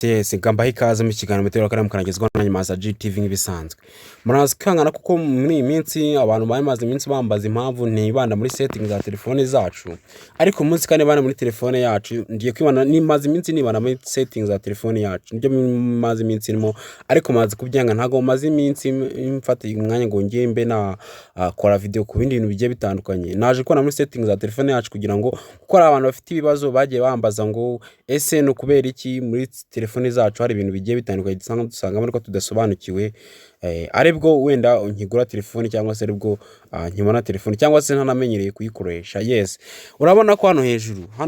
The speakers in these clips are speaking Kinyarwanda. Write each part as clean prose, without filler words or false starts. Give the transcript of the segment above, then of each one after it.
Mbahe ikaze mu kiganiro mutera karamu kanagezwa na nyuma za GTV nk'ibisanzwe. Murazi kwihangana kuko muri iyi minsi abantu bamaze iminsi bambaza impamvu ntibanda muri setting za telefone zacu, ariko umunsi kane bana muri telefone yacu ngiye kwibana nimaze iminsi nibana muri setting za telefone yacu nibyo maze iminsi irimo, ariko maze kubyanga ntago maze iminsi mfata umwanya ngo ngiye mbe na kora video ku bindi bintu bigiye bitandukanye. Naje kubona muri setting za telefone yacu kugira ngo gukora abantu bafite ibibazo bagiye bambaza ngo ese no kubera iki muri telefone zacu hari ibintu bigiye bitandukanye dusanga ariko tudasobanukiwe, aribwo wenda nkigura telefone cyangwa se aribwo nkibona telefone cyangwa se ntanamenyereye kuyikoresha. Yes, urabona ko hano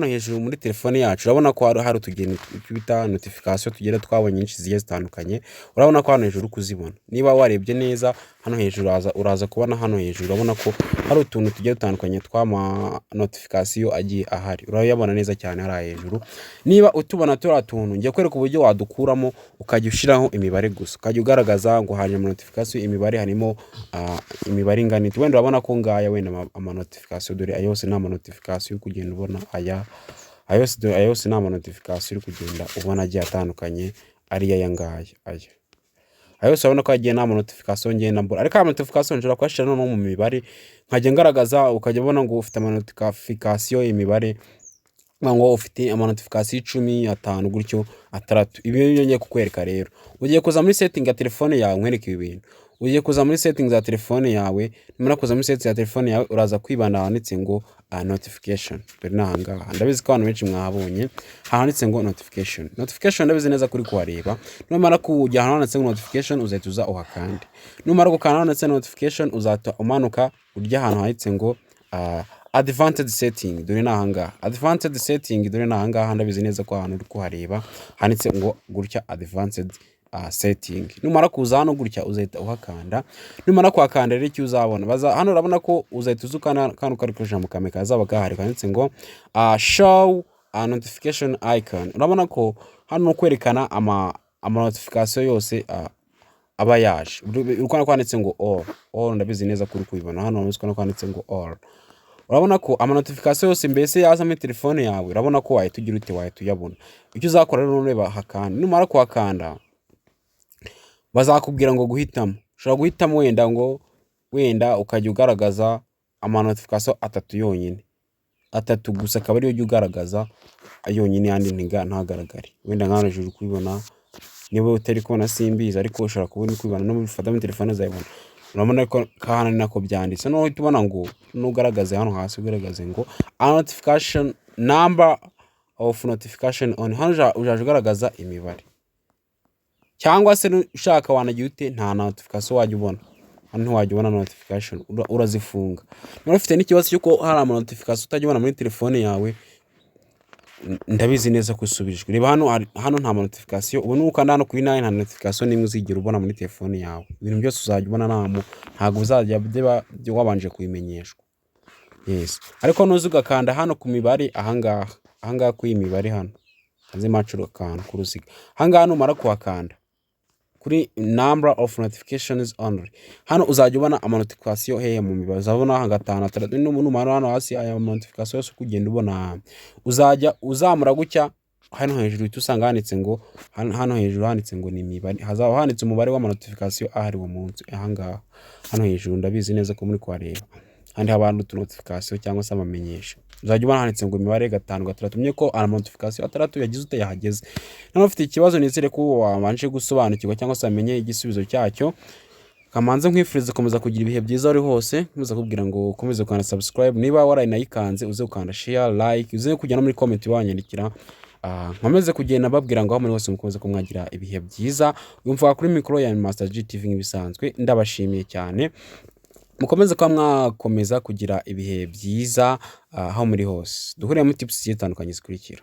hejuru muri telefone yacu urabona ko hari utugeni twita notification tugera twabonye nyinshi zigiye zitandukanye. Urabona ko hano hejuru kuzibona, niba warebye neza hano hejuru uraza kubona hano hejuru urabona ko hari utuntu tugiye dutandukanye twama notification agiye ahari, urayabona neza cyane hari hejuru. Niba utubona tuntu ngiye kwereka uburyo wadukuramo ukajya ushiraho imibare gusa, ukajya ugaragaza ngo hanyuma notification imibare harimo imibare ingana. Wenda urabona ko ngaya wenda ama notification dore ayose na ama notification uri kugenda ubona ayose na ama notification uri kugenda ubona agiye atandukanye ari aya ngaya ayose urabona ko agiye na ama notification ngenda mbura, ariko ama notification njura kwashira no mu mibare nkajya ngaragaza ukajya ubona ngo ufite ama notification imibare ngo ufite ama notification 10 5 gutyo ataratu. Ibi ngiye kukwereka rero ugiye kuza muri setting ya telefone yawe nkwereka ibi bintu. Ugiye kuza muri setting za telefone yawe, nimara kuza muri setting za telefone yawe uraza kwibanda handitse ngo notification. Dore nahanga ndabizi ko abantu benshi mwahabonye handitse ngo notification ndabizi neza kuri kuhareba. Numara kujya handitse ngo notification uzahita uhakande, numara gukanda handitse notification uzata umanuka urya ahantu handitse ngo advanced setting. Dore nahanga advanced setting, dore nahanga ndabizi neza ko ahantu uri kuhareba handitse ngo gutya advanced setting. Numara kuza hano gutya uzahita uhakanda, numara kwakanda rero iki uzabona hano urabona ko uzahita uzukana kanu kari kuja mu kamera kazaba gahari handitse ngo show notification icon. Urabona ko hano kwerekana ama notification yose aba yaje, urukwana kwanditse ngo all ndabizi neza kuri kubibona hano urukwana kwanditse ngo all. Urabona ko ama notification yose mbese yaza muri telefone yawe urabona ko wahita ugira ute wahita uyabona. Icyo uzakora rero ureba hakanda, numara kwakanda bazakubwira ngo guhitamo, ushobora guhitamo wenda ukajya ugaragaza ama notification atatu yonyine, atatu gusa akaba ariyo ugaragaza yonyine yandi ntagaragare. Wenda nkano hejuru kubibona niba utari kubona simbiza, ariko ushobora kubona kubibona no bifata muri telefone zayibona. Urabona ko kahana nako byanditse no uhita ubona ngo nugaragaze hano hasi ugaragaze ngo notification number of notification on. Hano ujaje ugaragaza imibare, cyangwa se ushaka wanagiye ute nta notification wajya ubona hano, wajya ubona notification urazifunga. Niba ufite n'ikibazo cyuko hari ama notification utajya muri telefone yawe ndabizi neza kusubijwe. Reba hano nta notification ubu nukanda hano kuri nta notification nimwe uzigira ubona muri telefone yawe. Ibintu byose uzajya ubona ntago uzajya byo wabanje kubimenyeshwa. Yes, ariko nuzugakanda hano ku mibare ahangaha ku imibare hano kanze macuro kantu kurusiga ahangaha numara kuhakanda kuri number of notifications only, hano uzajya ubona ama notification hehe mu mibare uzabona hanga 5 3 numara hano hasi aya notification yose kugenda ubona. Uzajya uzamura gucya hano hejuru itusanga handitse ngo hano hejuru handitse ngo ni imibare, hazaba handitse umubare wa notification ahari wo munsi ahangaha hano hejuru ndabizi neza ko muri kwareba handi abantu tu notification cyangwa se amamenyesha. Uzajya ubona handitse ngo imibare 5 3 tumye ko ama notification atandatu yagize ute yahageze. Naho ufite ikibazo nizere ko wabanje gusobanukirwa cyangwa se amenye igisubizo cyacyo. Kamanze nkwifuriza komeza kugira ibihe byiza ari hose, muza kubwira ngo ukomeze ukanda subscribe, niba warayinayikanze uze ukanda share like, uze kujya muri comment wanyandikira nkomeze kugenda babwira ngo aho muri hose mukomeze kumwagira ibihe byiza. Yumva kuri micro ya Master GTV nk'ibisanzwe, ndabashimiye cyane. Mukomeze kwa mwakomeza kugira ibihe byiza aho muri hose. Duhuriye mu tips zitandukanye zikurikira.